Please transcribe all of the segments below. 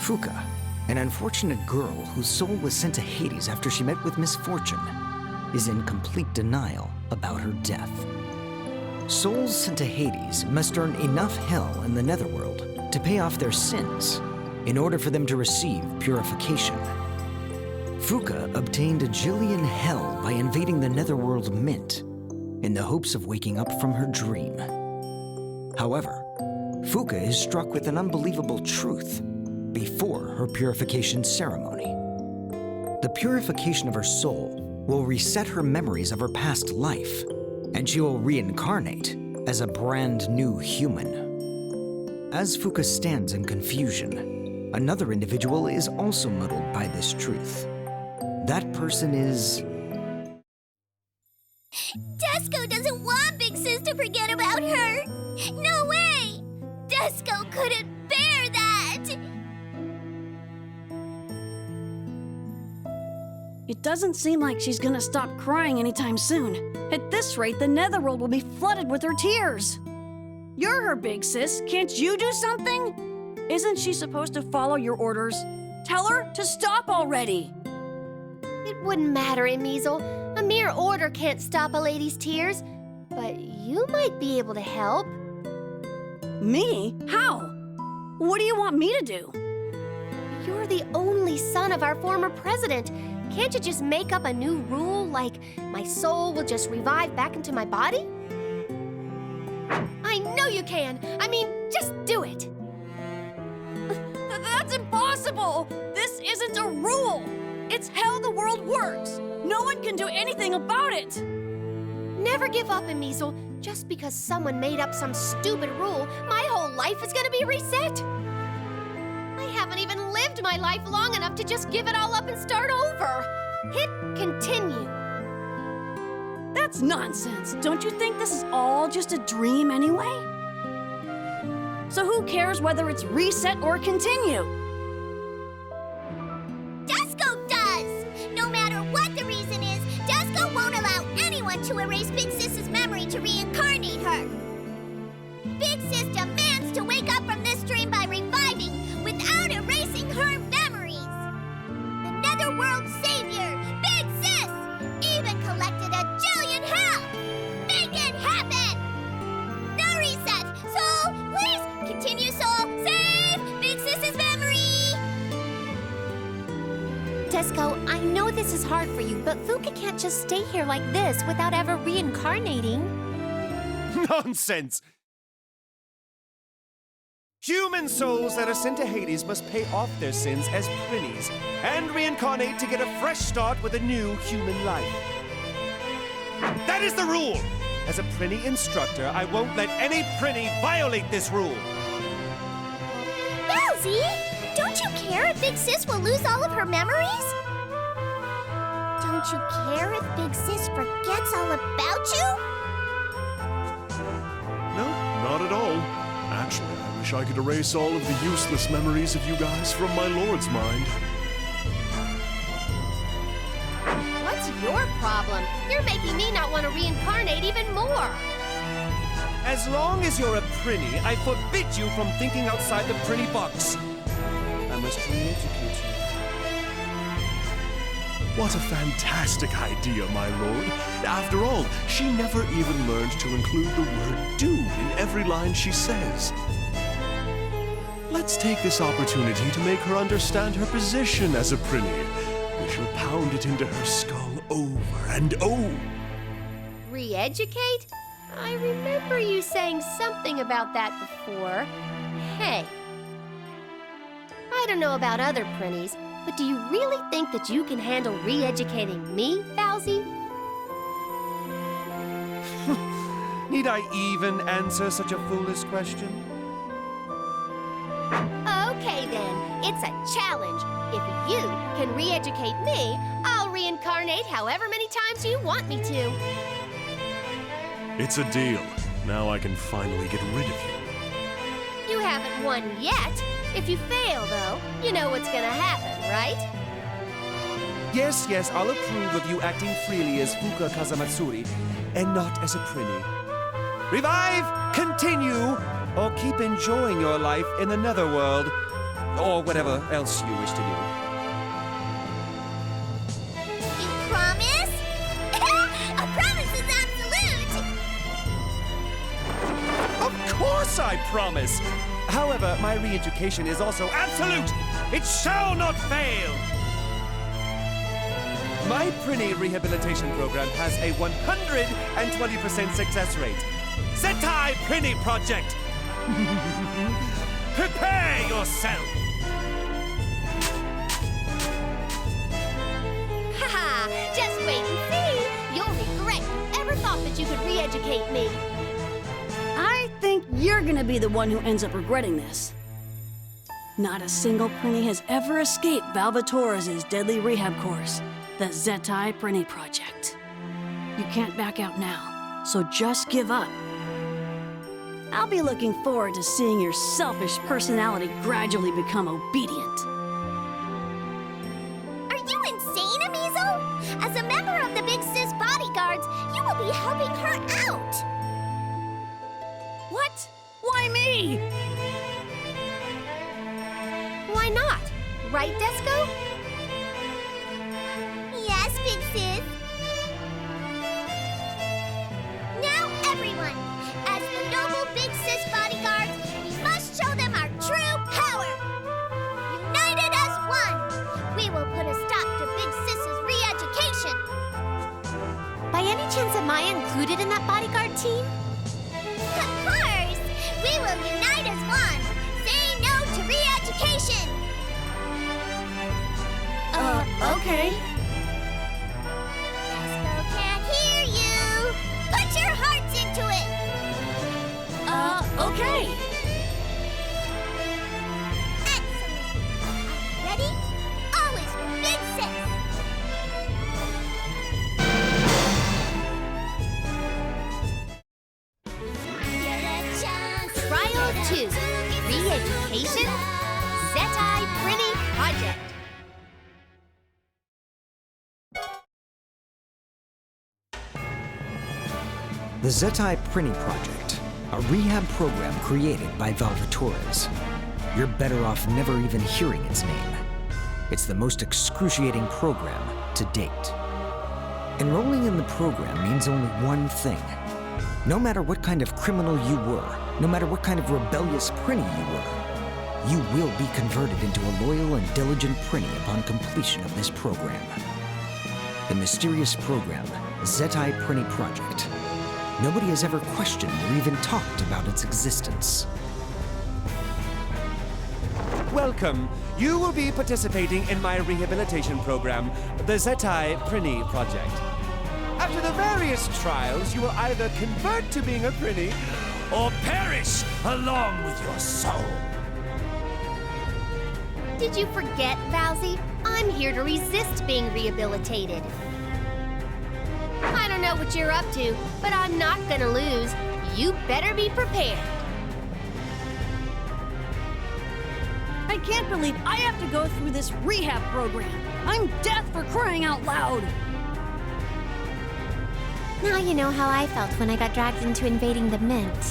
Fuka, an unfortunate girl whose soul was sent to Hades after she met with misfortune, is in complete denial about her death. Souls sent to Hades must earn enough hell in the Netherworld to pay off their sins in order for them to receive purification. Fuka obtained a Jillian hell by invading the Netherworld Mint in the hopes of waking up from her dream. However, Fuka is struck with an unbelievable truth before her purification ceremony. The purification of her soul will reset her memories of her past life, and she will reincarnate as a brand new human. As Fuka stands in confusion, another individual is also muddled by this truth. That person is... Desco doesn't want Big Sis to forget about her! No way! Desco couldn't bear that! It doesn't seem like she's gonna stop crying anytime soon. At this rate, the Netherworld will be flooded with her tears. You're her big sis. Can't you do something? Isn't she supposed to follow your orders? Tell her to stop already. It wouldn't matter, Emizel. A mere order can't stop a lady's tears. But you might be able to help. Me? How? What do you want me to do? You're the only son of our former president. Can't you just make up a new rule, like my soul will just revive back into my body? I know you can! I mean, just do it! That's impossible! This isn't a rule! It's how the world works! No one can do anything about it! Never give up, Emizel. Just because someone made up some stupid rule, my whole life is gonna be reset! I haven't even lived my life long enough to just give it all up and start over. Hit continue. That's nonsense. Don't you think this is all just a dream anyway? So who cares whether it's reset or continue? Desco does! No matter what the reason is, Desco won't allow anyone to erase Big Sis's memory to reincarnate her. Big Sis demands to wake up from this dream by reviving without erasing her memories. The Netherworld savior, Big Sis, even collected a Jillian hell. Make it happen! No reset! Soul, please continue, Soul. Save Big Sis's memory! Desco, I know this is hard for you, but Fuka can't just stay here like this without ever reincarnating. Nonsense! Human souls that are sent to Hades must pay off their sins as Prinnies and reincarnate to get a fresh start with a new human life. That is the rule! As a Prinny instructor, I won't let any Prinny violate this rule. Bowsy, don't you care if Big Sis will lose all of her memories? Don't you care if Big Sis forgets all about you? No, not at all. Actually, I wish I could erase all of the useless memories of you guys from my lord's mind. What's your problem? You're making me not want to reincarnate even more. As long as you're a Prinny, I forbid you from thinking outside the Prinny box. I must re-educate you. What a fantastic idea, my lord. After all, she never even learned to include the word do in every line she says. Let's take this opportunity to make her understand her position as a Prinny. We shall pound it into her skull over and over. Re-educate? I remember you saying something about that before. Hey. I don't know about other Prinnies, but do you really think that you can handle re-educating me, Bowsy? Need I even answer such a foolish question? Okay then, it's a challenge. If you can re-educate me, I'll reincarnate however many times you want me to. It's a deal. Now I can finally get rid of you. You haven't won yet. If you fail, though, you know what's gonna happen, right? Yes, I'll approve of you acting freely as Fuka Kazamatsuri, and not as a Prinny. Revive, continue, or keep enjoying your life in the Netherworld. or whatever else you wish to do. You promise? A promise is absolute! Of course I promise! However, my re-education is also absolute! It shall not fail! My Prinny rehabilitation program has a 120% success rate. Zetai Prinny Project! Prepare yourself! Haha, just wait and see! You'll regret you ever thought that you could re-educate me. I think you're gonna be the one who ends up regretting this. Not a single Prinny has ever escaped Valvatorez's deadly rehab course, the Zetai Prinny Project. You can't back out now, so just give up. I'll be looking forward to seeing your selfish personality gradually become obedient. Are you insane, Amizo? As a member of the Big Sis bodyguards, you will be helping her out. What? Why me? Why not? Right, Desco? Yes, Big Sis. Now, everyone, as the noble Big Sis bodyguards, we must show them our true power. United as one, we will put a stop to Big Sis's re-education. By any chance, am I included in that bodyguard team? Of course! We will unite as one! Say no to re-education! Okay. Desco can't hear you! Put your hearts into it! Okay. Excellent! Ready? Always for Big Sis! Trial 2, Re-Education, Zetai Prinny Project. The Zetai Prinny Project, a rehab program created by Valvatorez. You're better off never even hearing its name. It's the most excruciating program to date. Enrolling in the program means only one thing. No matter what kind of criminal you were, no matter what kind of rebellious Prinny you were, you will be converted into a loyal and diligent Prinny upon completion of this program. The mysterious program, Zetai Prinny Project. Nobody has ever questioned or even talked about its existence. Welcome. You will be participating in my rehabilitation program, the Zetai Prinny Project. After the various trials, you will either convert to being a Prinny or perish along with your soul. Did you forget, Valzy? I'm here to resist being rehabilitated. I don't know what you're up to, but I'm not gonna lose. You better be prepared. I can't believe I have to go through this rehab program. I'm deaf for crying out loud. Now you know how I felt when I got dragged into invading the Mint.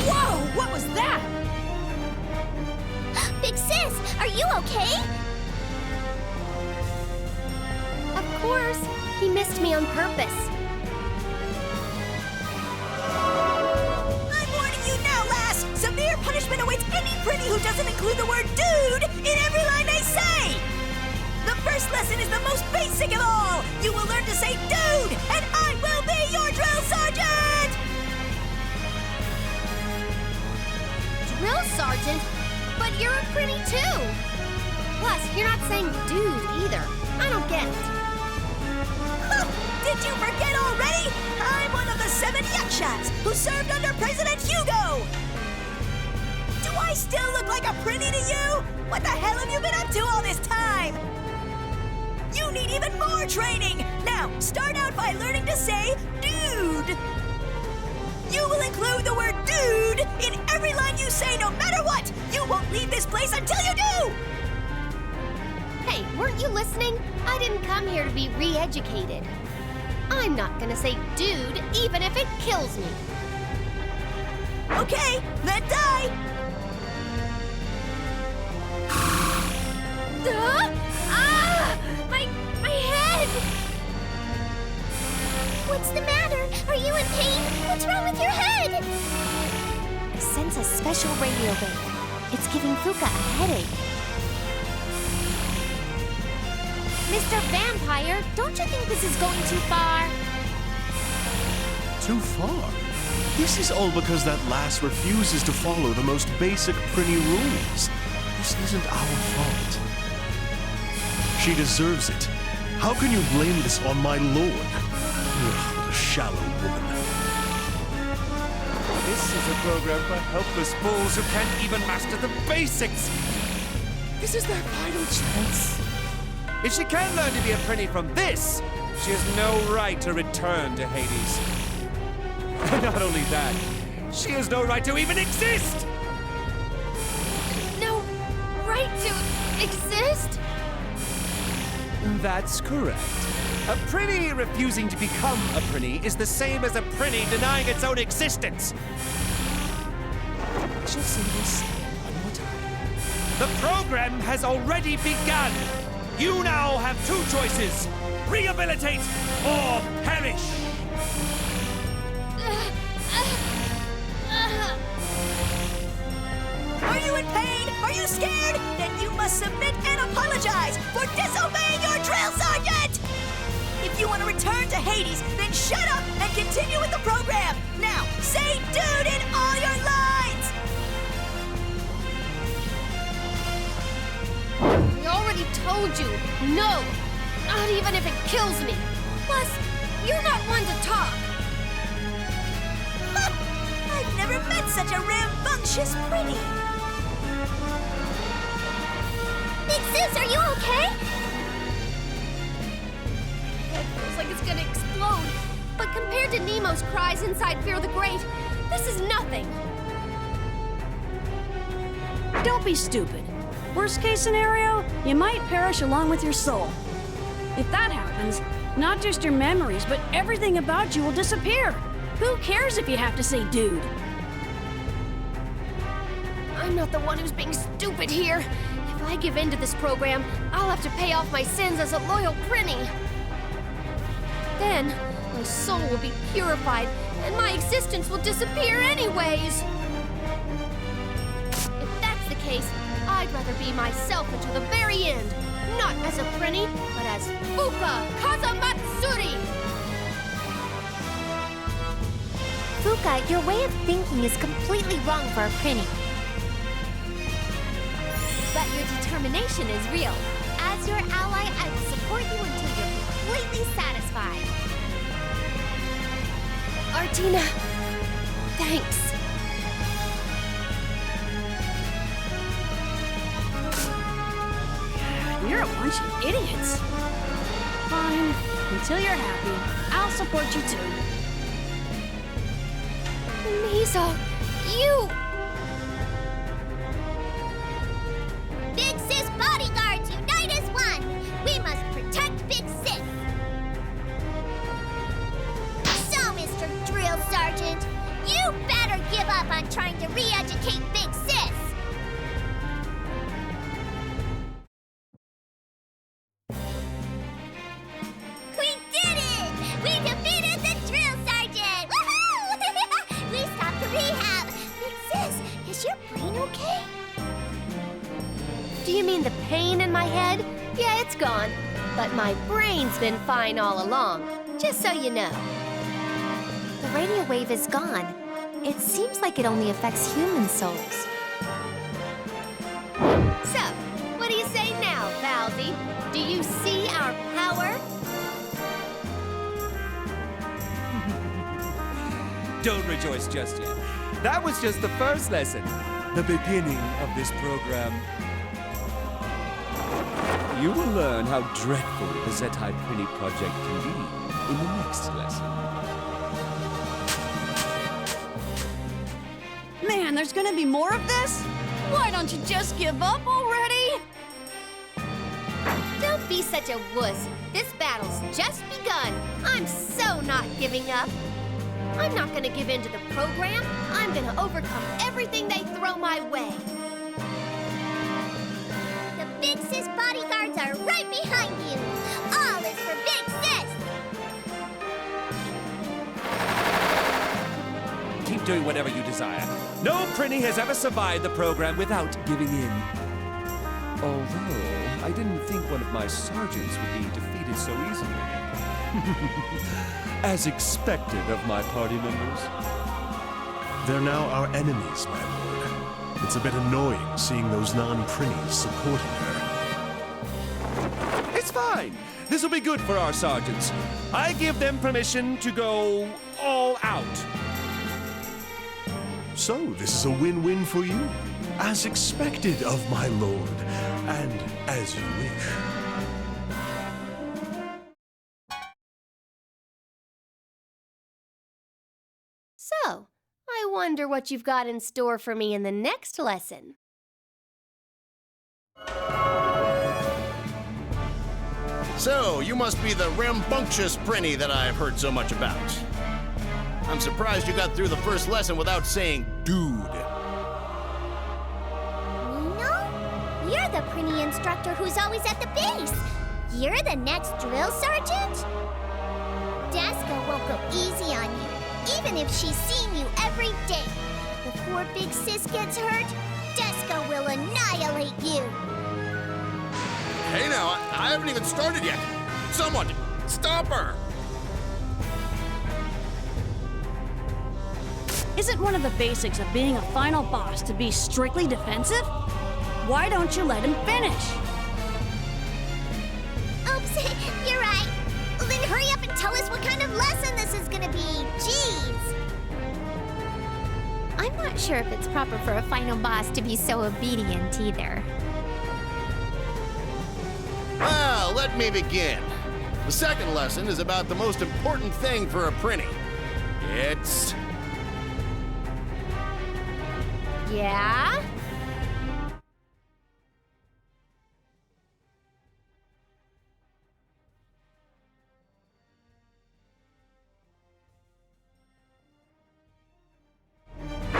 Whoa! What was that? Big Sis, are you okay? Of course. He missed me on purpose. I'm warning you now, lass! Severe punishment awaits any Prinny who doesn't include the word dude in every line they say! The first lesson is the most basic of all! You will learn to say dude, and I will be your drill sergeant! Drill sergeant? But you're a Prinny too! Plus, you're not saying dude either. I don't get it. Did you forget already? I'm one of the 7 Yakshas who served under President Hugo! Do I still look like a Prinny to you? What the hell have you been up to all this time? You need even more training! Now, start out by learning to say dude! You will include the word dude in every line you say no matter what! You won't leave this place until you do! Hey, weren't you listening? I didn't come here to be re-educated. I'm not gonna say dude even if it kills me. Okay, then die! My head! What's the matter? Are you in pain? What's wrong with your head? I sense a special radio wave. It's giving Fuka a headache. Mr. Vampire, don't you think this is going too far? Too far? This is all because that lass refuses to follow the most basic Prinny rules. This isn't our fault. She deserves it. How can you blame this on my lord? Ugh, what a shallow woman. This is a program for helpless fools who can't even master the basics. This is their final chance. If she can learn to be a Prinny from this, she has no right to return to Hades. Not only that, she has no right to even exist! No right to exist? That's correct. A Prinny refusing to become a Prinny is the same as a Prinny denying its own existence. I shall say this one more time. The program has already begun. You now have two choices. Rehabilitate or perish. Are you in pain? Are you scared? Then you must submit and apologize for disobeying your drill sergeant! If you want to return to Hades, then shut up and continue with the program! Now, say dude in all your lines! I already told you, no! Not even if it kills me. Plus, you're not one to talk. I've never met such a rambunctious Prinny! Big Sis, are you okay? It feels like it's gonna explode. But compared to Nemo's cries inside Fear the Great, this is nothing. Don't be stupid. Worst case scenario, you might perish along with your soul. If that happens, not just your memories, but everything about you will disappear. Who cares if you have to say dude? I'm not the one who's being stupid here. If I give in to this program, I'll have to pay off my sins as a loyal Prinny. Then, my soul will be purified, and my existence will disappear anyways. If that's the case, I'd rather be myself until the very end. Not as a Prinny, but as Fuka Kazamatsuri! Fuka, your way of thinking is completely wrong for a Prinny. But your determination is real. As your ally, I will support you until you're completely satisfied. Artina, thanks. You're a bunch of idiots. Fine. Until you're happy, I'll support you too. Miso, you... Big Sis bodyguards, unite as one! We must protect Big Sis! So, Mr. Drill Sergeant, you better give up on trying to re-educate Big Sis! We did it! We defeated the Drill Sergeant! Woohoo! We stopped the rehab! Big Sis, is your brain okay? Do you mean the pain in my head? Yeah, it's gone. But my brain's been fine all along, just so you know. The radio wave is gone. It seems like it only affects human souls. So, what do you say now, Valzy? Do you see our power? Don't rejoice just yet. That was just the first lesson. The beginning of this program. You will learn how dreadful the Zetai Prinny project can be in the next lesson. Man, there's gonna be more of this? Why don't you just give up already? Don't be such a wuss. This battle's just begun. I'm so not giving up. I'm not gonna give in to the program. I'm I'm gonna overcome everything they throw my way. The Big Sis bodyguards are right behind you. All is for Big Sis. Keep doing whatever you desire. No Prinny has ever survived the program without giving in. Although, I didn't think one of my sergeants would be defeated so easily. As expected of my party members. They're now our enemies, my lord. It's a bit annoying seeing those non-Prinnies supporting her. It's fine. This will be good for our sergeants. I give them permission to go all out. So, this is a win-win for you? As expected of my lord, and as you wish. So, I wonder what you've got in store for me in the next lesson. So, you must be the rambunctious Prinny that I've heard so much about. I'm surprised you got through the first lesson without saying, dude. Nino? You're the Prinny instructor who's always at the base. You're the next drill sergeant? Desga won't go easy on you, even if she's seen you every day. Before Big Sis gets hurt, Desga will annihilate you. Hey now, I haven't even started yet. Someone, stop her! Isn't one of the basics of being a final boss to be strictly defensive? Why don't you let him finish? Oops, you're right. Then hurry up and tell us what kind of lesson this is gonna be. Jeez. I'm not sure if it's proper for a final boss to be so obedient either. Well, let me begin. The second lesson is about the most important thing for a Prinny. It's... Yeah?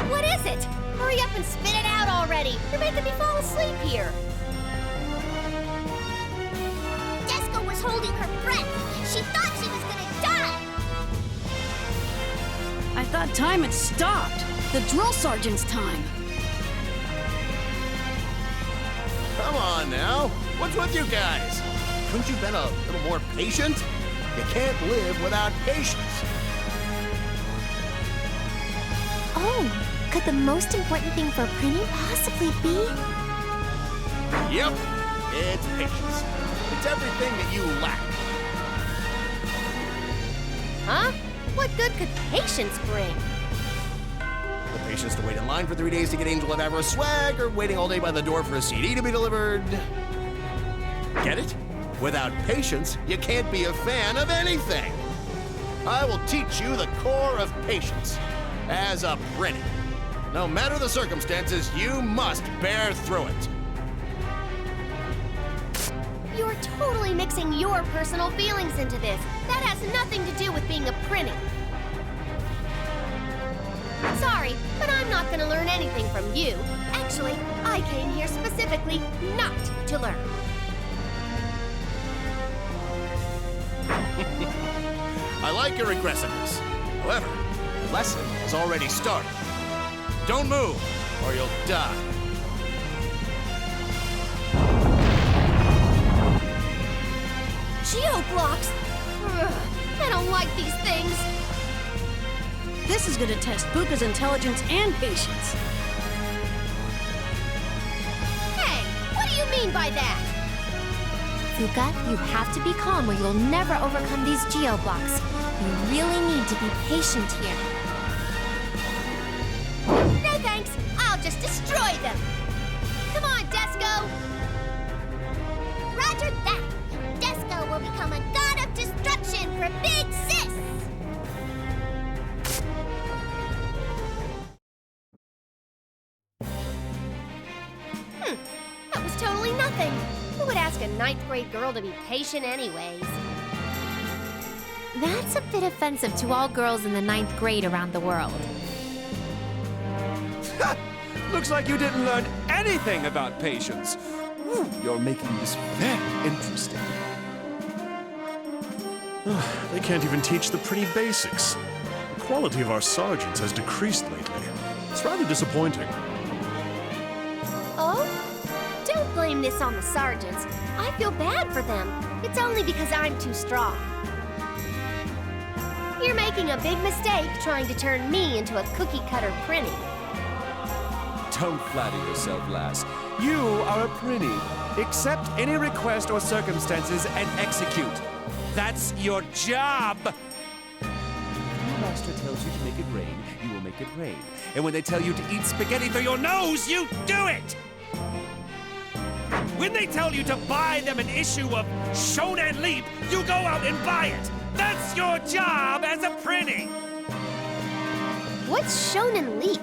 What is it? Hurry up and spit it out already! You're making me fall asleep here. Desga was holding her breath. She thought she was gonna die. I thought time had stopped. The drill sergeant's time. Come on now. What's with you guys? Couldn't you been a little more patient? You can't live without patience. Oh, could the most important thing for Prinny possibly be? Yep, it's patience. It's everything that you lack. Huh? What good could patience bring? The patience to wait in line for 3 days to get Angel of Avarice swag, or waiting all day by the door for a CD to be delivered. Get it? Without patience, you can't be a fan of anything. I will teach you the core of patience. As a Prinny, no matter the circumstances, you must bear through it. You're totally mixing your personal feelings into this. That has nothing to do with being a Prinny. Sorry, but I'm not gonna learn anything from you. Actually, I came here specifically not to learn. I like your aggressiveness. However, the lesson has already started. Don't move, or you'll die. Geoblocks! Ugh, I don't like these things. This is gonna test Puka's intelligence and patience. Hey, what do you mean by that? Fuka, you have to be calm or you'll never overcome these geoblocks. You really need to be patient here. No thanks, I'll just destroy them. Come on, Desco! Roger that. Desga will become a god of destruction for Big Sis. That was totally nothing. Who would ask a 9th grade girl to be patient anyways? That's a bit offensive to all girls in the 9th grade around the world. Looks like you didn't learn anything about patience. Ooh, you're making this very interesting. They can't even teach the pretty basics. The quality of our sergeants has decreased lately. It's rather disappointing. Oh? Don't blame this on the sergeants. I feel bad for them. It's only because I'm too strong. You're making a big mistake trying to turn me into a cookie-cutter prinny. Don't flatter yourself, lass. You are a prinny. Accept any request or circumstances and execute. That's your job! When your master tells you to make it rain, you will make it rain. And when they tell you to eat spaghetti through your nose, you do it! When they tell you to buy them an issue of Shonen Leap, you go out and buy it! That's your job as a prinny! What's Shonen Leap?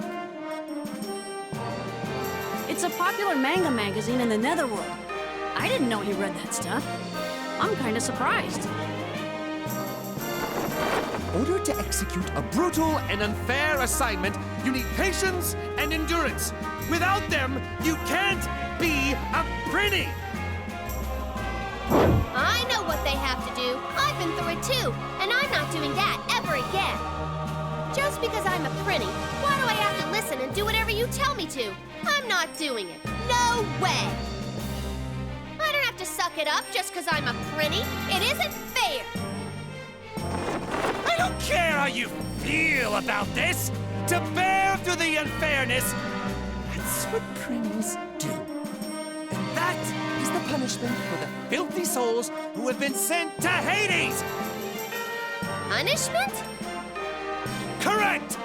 It's a popular manga magazine in the Netherworld. I didn't know he read that stuff. I'm kind of surprised. In order to execute a brutal and unfair assignment, you need patience and endurance. Without them, you can't be a prinny! I know what they have to do. I've been through it too, and I'm not doing that ever again. Just because I'm a prinny, why do I have to listen and do whatever you tell me to? I'm not doing it. No way! I don't have to suck it up just because I'm a prinny. It isn't fair! I don't care how you feel about this! To bear through the unfairness, that's what prinnies do. And that is the punishment for the filthy souls who have been sent to Hades! Punishment? Correct!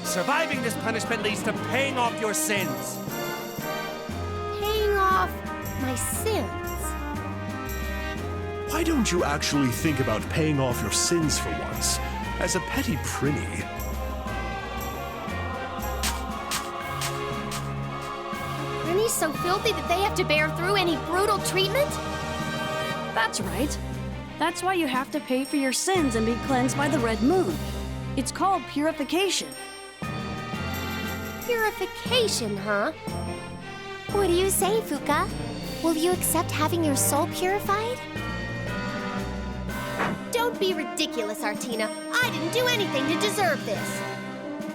Surviving this punishment leads to paying off your sins. Paying off my sins. Why don't you actually think about paying off your sins for once, as a petty prinny? Prinny's so filthy that they have to bear through any brutal treatment? That's right. That's why you have to pay for your sins and be cleansed by the red moon. It's called purification. Purification, huh? What do you say, Fuka? Will you accept having your soul purified? Don't be ridiculous, Artina. I didn't do anything to deserve this.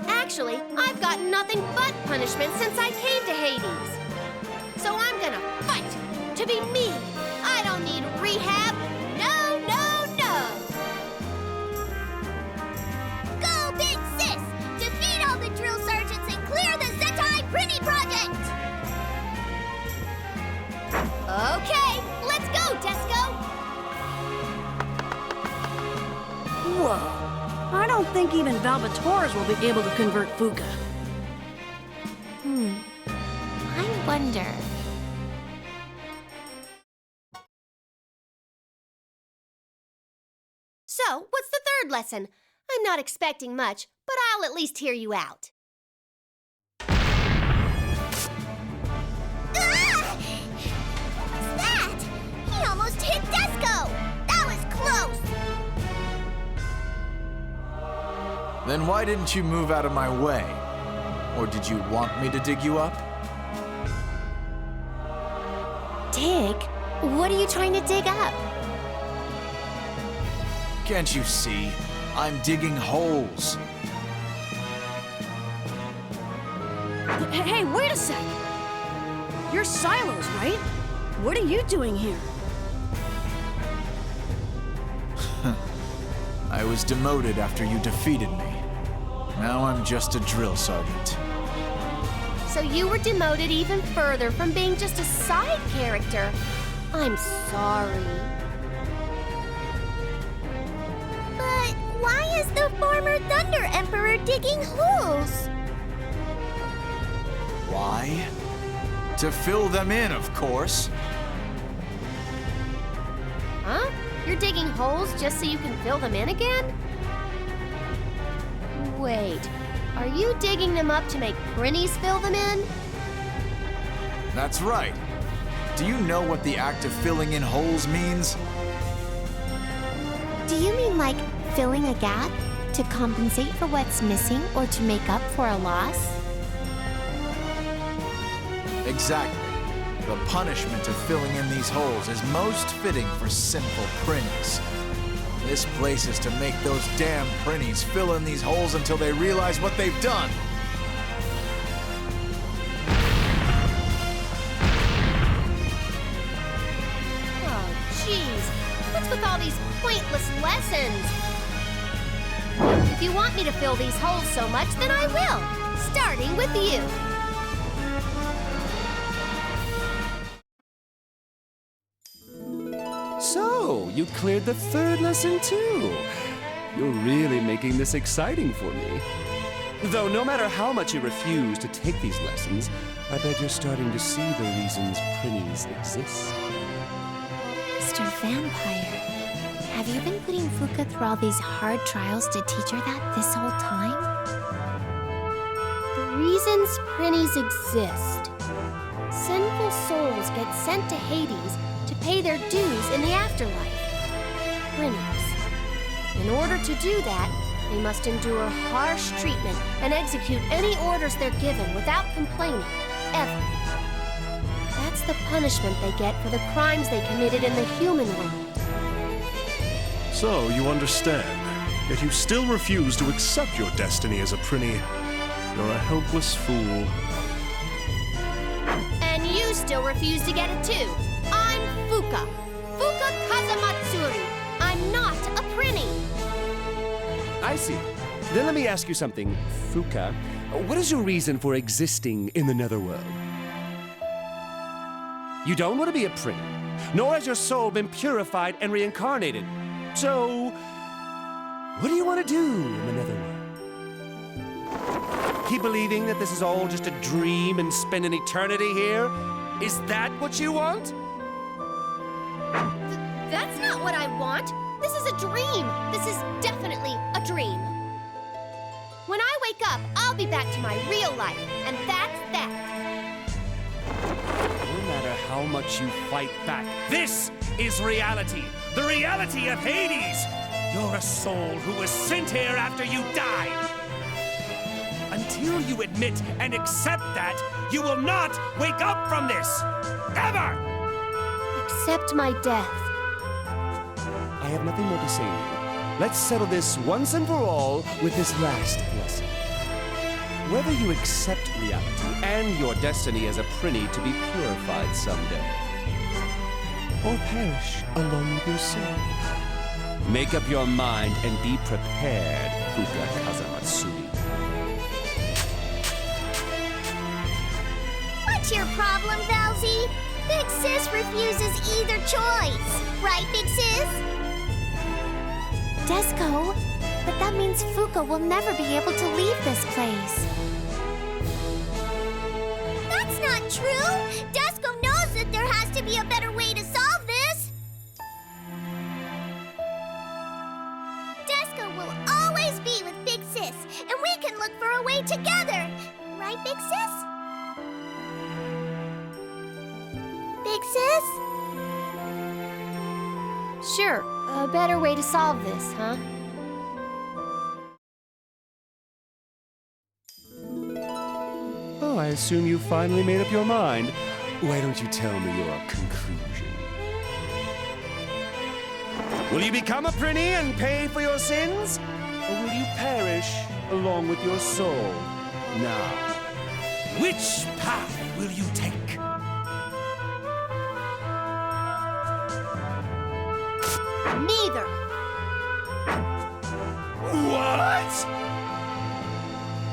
Actually, I've gotten nothing but punishment since I came to Hades. So I'm gonna fight to be me. I don't need rehab. No, no, no. Go, Big Sis! Defeat all the drill sergeants and clear the Zentai Prinny Project! Okay, let's go, Desco. Whoa. I don't think even Valvatorez will be able to convert Fuka. I wonder. So, what's the third lesson? I'm not expecting much, but I'll at least hear you out. Ah! What was that? He almost hit Desco! That was close! Then why didn't you move out of my way? Or did you want me to dig you up? Dig? What are you trying to dig up? Can't you see? I'm digging holes. Hey, wait a sec! You're Silos, right? What are you doing here? I was demoted after you defeated me. Now I'm just a drill sergeant. So you were demoted even further from being just a side character. I'm sorry. But why is the former Thunder Emperor digging holes? Why? To fill them in, of course. Huh? You're digging holes just so you can fill them in again? Wait, are you digging them up to make Prinnies fill them in? That's right. Do you know what the act of filling in holes means? Do you mean like filling a gap? To compensate for what's missing or to make up for a loss? Exactly. The punishment of filling in these holes is most fitting for sinful prinnies. This place is to make those damn prinnies fill in these holes until they realize what they've done. Oh, jeez. What's with all these pointless lessons? If you want me to fill these holes so much, then I will. Starting with you. So, you cleared the third lesson too. You're really making this exciting for me. Though no matter how much you refuse to take these lessons, I bet you're starting to see the reasons prinnies exist. Mr. Vampire, have you been putting Fuka through all these hard trials to teach her that this whole time? The reasons prinnies exist. Sinful souls get sent to Hades to pay their dues in the afterlife. Prinnies. In order to do that, they must endure harsh treatment and execute any orders they're given without complaining, ever. That's the punishment they get for the crimes they committed in the human world. So, you understand, yet you still refuse to accept your destiny as a prinny. You're a helpless fool. And you still refuse to get it too. I'm Fuka. Fuka Kazamatsuri. I'm not a prinny. I see. Then let me ask you something, Fuka. What is your reason for existing in the Netherworld? You don't want to be a prinny, nor has your soul been purified and reincarnated. So, what do you want to do in the Netherworld? Keep believing that this is all just a dream and spend an eternity here? Is that what you want? That's not what I want. This is a dream. This is definitely a dream. When I wake up, I'll be back to my real life, and that's that. No matter how much you fight back, this is reality. The reality of Hades. You're a soul who was sent here after you died. Until you admit and accept that, you will not wake up from this. Ever! Accept my death. I have nothing more to say to you. Let's settle this once and for all with this last lesson. Whether you accept reality and your destiny as a prinny to be purified someday, or perish along with your soul, make up your mind and be prepared, Fuka Kazamatsuri. What's your problem, Valzy? Big Sis refuses either choice. Right, Big Sis? Desco, but that means Fuka will never be able to leave this place. That's not true! Desco knows that there has to be a better way to solve this! Desco will always be with Big Sis, and we can look for a way together! Right, Big Sis? Big Sis? Sure, a better way to solve this, huh? Oh, I assume you finally made up your mind. Why don't you tell me your conclusion? Will you become a prinny and pay for your sins? Or will you perish along with your soul? Now, which path will you take? Neither. What?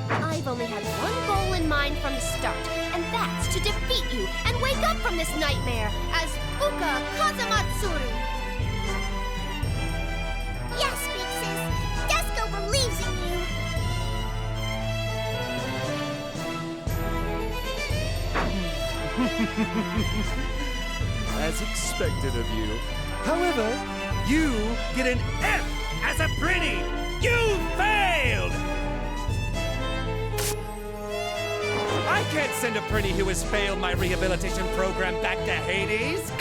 I've only had one goal in mind from the start, and that's to defeat you and wake up from this nightmare as Fuka Kazamatsuri. Yes, Big Sis! Desco believes in you! As expected of you. However, you get an F as a prinny! You failed! I can't send a prinny who has failed my rehabilitation program back to Hades.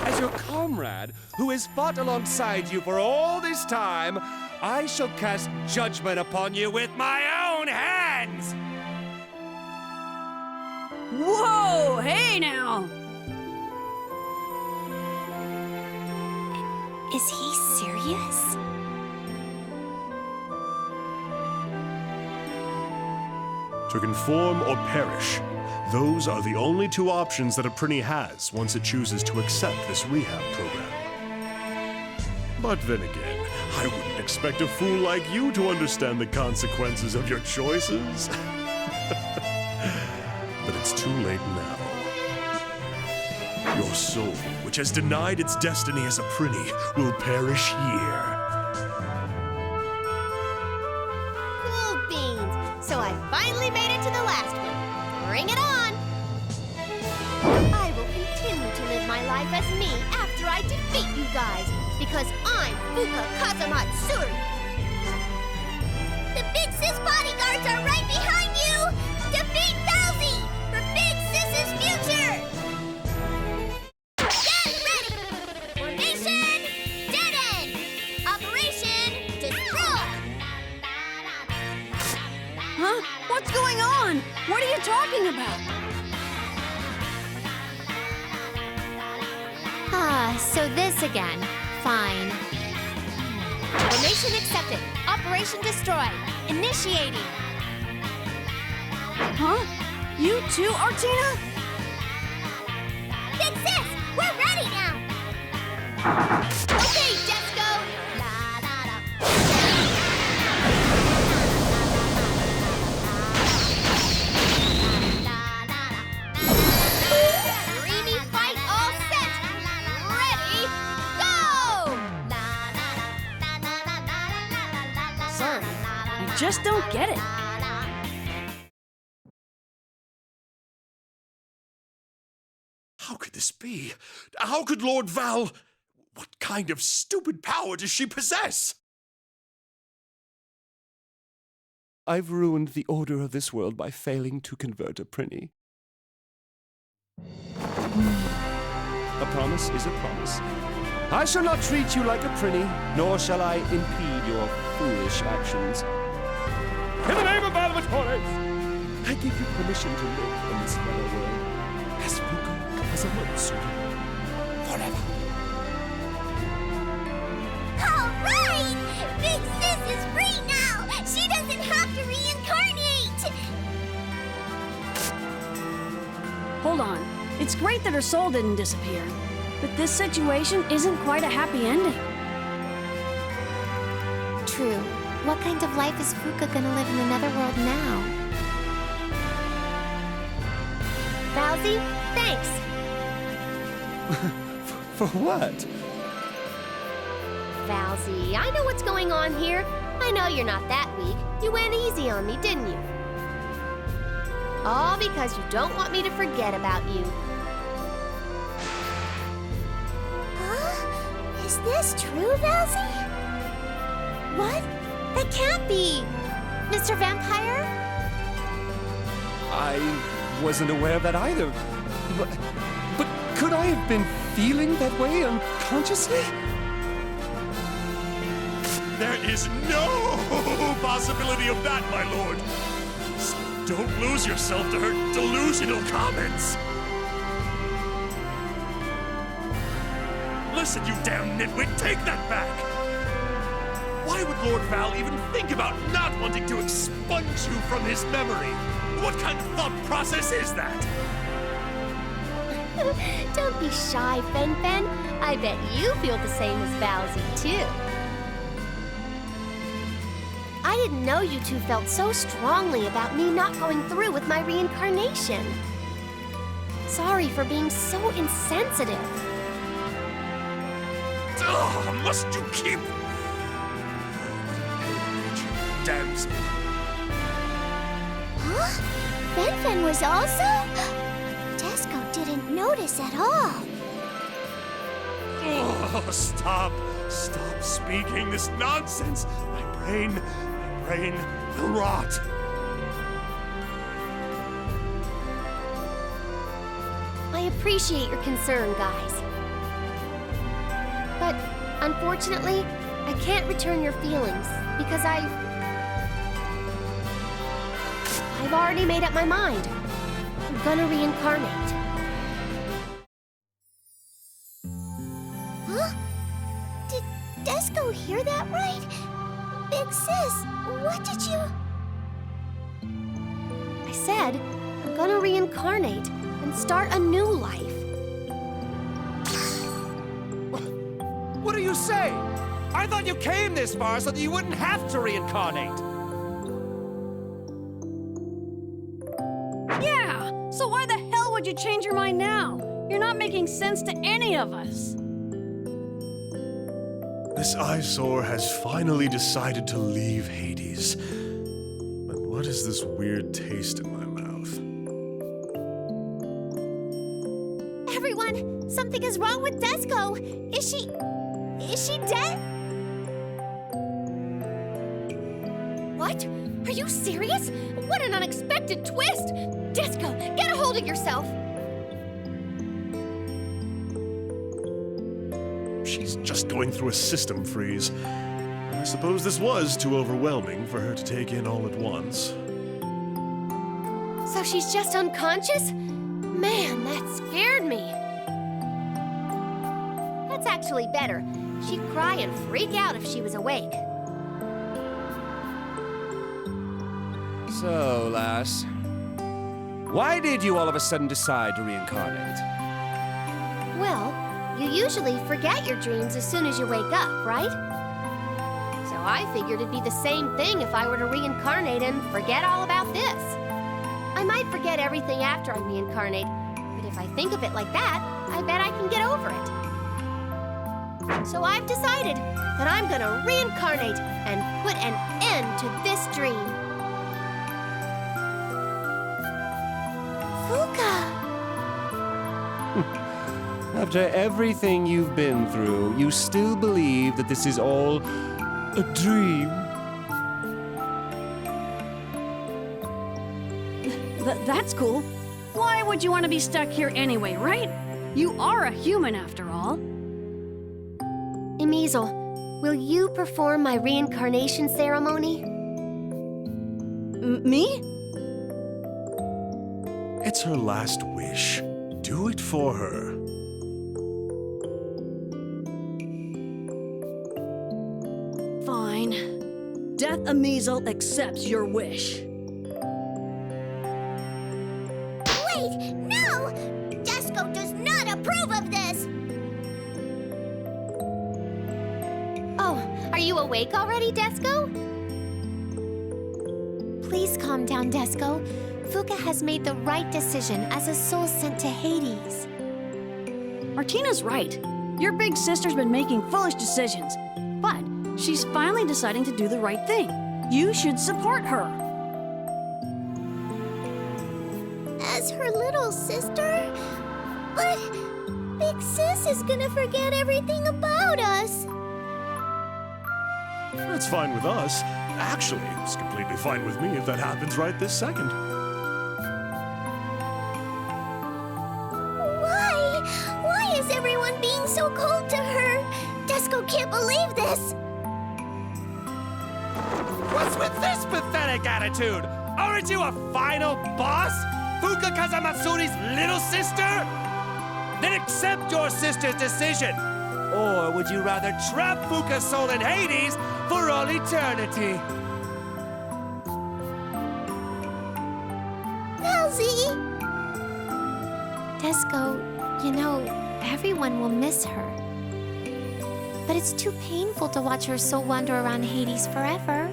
As your comrade, who has fought alongside you for all this time, I shall cast judgment upon you with my own hands! Whoa! Hey now! Is he serious? To conform or perish. Those are the only two options that a Prinny has once it chooses to accept this rehab program. But then again, I wouldn't expect a fool like you to understand the consequences of your choices. But it's too late now. Your soul, which has denied its destiny as a Prinny, will perish here. Cool beans. So I finally made it to the last one. Bring it on! I will continue to live my life as me after I defeat you guys, because I'm Fuka Kazamatsuri. The Big Sis bodyguards are right behind you! Defeat Bowsy for Big Sis's future! Get ready! Formation, dead end! Operation, destroy! Huh? What's going on? What are you talking about? Ah, so this again. Fine. Formation accepted. Operation destroy. Initiating. Huh? You too, Artina? Big Sis, we're ready now! Okay, Desco. Dreamy fight all set. Ready, go! Sorry, I just don't get it. How could this be? How could Lord Val... What kind of stupid power does she possess? I've ruined the order of this world by failing to convert a Prinny. A promise is a promise. I shall not treat you like a Prinny, nor shall I impede your foolish actions. In the name of Valvatorez, I give you permission to live in this Netherworld as Fuka Kazamatsuri forever. All right! Big Sis is free now! She doesn't have to reincarnate! Hold on. It's great that her soul didn't disappear, but this situation isn't quite a happy ending. True. What kind of life is Fuka gonna live in the Netherworld now? Bowsy, thanks. For what? Valsy, I know what's going on here. I know you're not that weak. You went easy on me, didn't you? All because you don't want me to forget about you. Huh? Is this true, Valsy? What? That can't be! Mr. Vampire? I wasn't aware of that either. But could I have been feeling that way unconsciously? There is no possibility of that, my lord. So don't lose yourself to her delusional comments. Listen, you damn nitwit, take that back. Why would Lord Val even think about not wanting to expunge you from his memory? What kind of thought process is that? Don't be shy, Fen Fen. I bet you feel the same as Bowsy, too. I didn't know you two felt so strongly about me not going through with my reincarnation. Sorry for being so insensitive. Ugh, must you keep... Damsel. Huh? Fen Fen was also? Desco didn't notice at all. Oh, stop speaking this nonsense. My brain will rot. I appreciate your concern, guys. But unfortunately, I can't return your feelings because I've already made up my mind. gonna reincarnate. Huh? Did Desco hear that right? Big Sis, what did you... I said, I'm gonna reincarnate and start a new life. What are you saying? I thought you came this far so that you wouldn't have to reincarnate. Yeah! So why the hell would you change your mind now? You're not making sense to any of us. This eyesore has finally decided to leave Hades. But what is this weird taste in my mouth? Everyone, something is wrong with Desco. Is she dead? What? Are you serious? What an unexpected twist! Desco, get a hold of yourself! She's just going through a system freeze. I suppose this was too overwhelming for her to take in all at once. So she's just unconscious? Man, that scared me. That's actually better. She'd cry and freak out if she was awake. So, lass, why did you all of a sudden decide to reincarnate? Well, you usually forget your dreams as soon as you wake up, right? So I figured it'd be the same thing if I were to reincarnate and forget all about this. I might forget everything after I reincarnate, but if I think of it like that, I bet I can get over it. So I've decided that I'm gonna reincarnate and put an end to this dream. Fuka! After everything you've been through, you still believe that this is all a dream? That's cool. Why would you want to be stuck here anyway, right? You are a human after all. Emizel, will you perform my reincarnation ceremony? Me? It's her last wish. Do it for her. Fine. Death Emizel accepts your wish. Wait, no! Desco does not approve of this! Oh, are you awake already, Desco? Please calm down, Desco. Fuka has made the right decision as a soul sent to Hades. Martina's right. Your big sister's been making foolish decisions, but she's finally deciding to do the right thing. You should support her. As her little sister? But Big Sis is gonna forget everything about us. That's fine with us. Actually, it's completely fine with me if that happens right this second. Why is everyone being so cold to her? Desco can't believe this. What's with this pathetic attitude? Aren't you a final boss? Fuka Kazamatsuri's little sister? Then accept your sister's decision. Or would you rather trap Fuka's soul in Hades for all eternity? Elsie! Desco, you know, everyone will miss her. But it's too painful to watch her soul wander around Hades forever.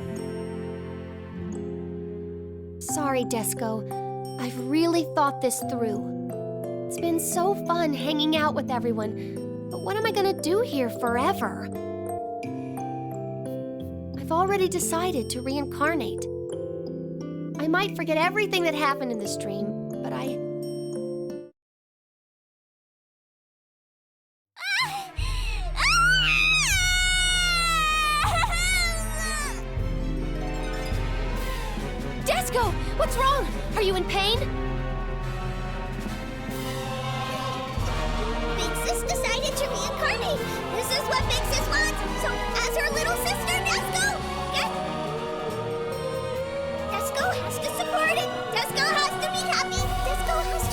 Sorry, Desco. I've really thought this through. It's been so fun hanging out with everyone, but what am I gonna do here forever? I've already decided to reincarnate. I might forget everything that happened in this dream, but Desco! What's wrong? Are you in pain? Big Sis decided to reincarnate. This is what Big Sis wants. So, as her little sister, Desco has to support it. Desco has to be happy. Desco has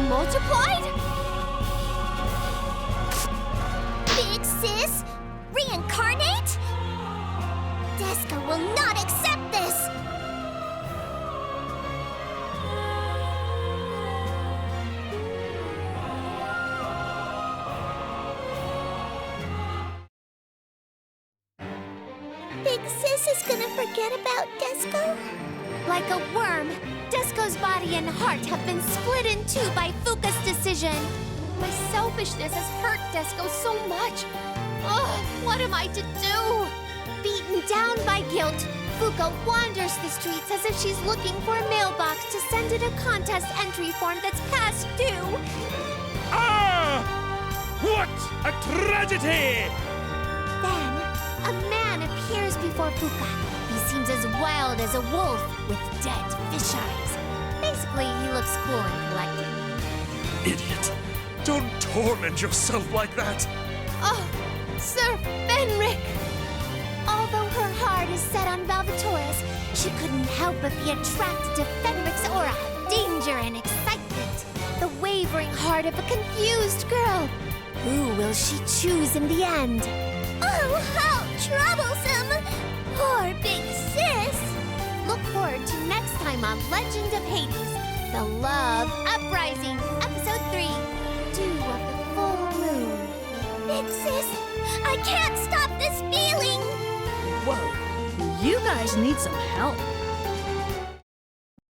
multiplied? Big sis? Reincarnate? Desco will not accept this! Big sis is gonna forget about Desco? Like a worm, Desco's body and heart have been split in two by Fuka's decision. My selfishness has hurt Desco so much. Ugh, what am I to do? Beaten down by guilt, Fuka wanders the streets as if she's looking for a mailbox to send in a contest entry form that's past due. Ah! What a tragedy! Then, a man appears before Fuka. He seems as wild as a wolf with dead fish eyes. Basically, he looks cool and collected. Idiot! Don't torment yourself like that! Oh, Sir Fenric! Although her heart is set on Valvatorez, she couldn't help but be attracted to Fenric's aura, danger and excitement. The wavering heart of a confused girl. Who will she choose in the end? Oh, how troublesome! Poor Big Sis! Look forward to next time on Legend of Hades, The Love Uprising, Episode 3, Dew of the Full Moon. Big Sis, I can't stop this feeling! Whoa, you guys need some help.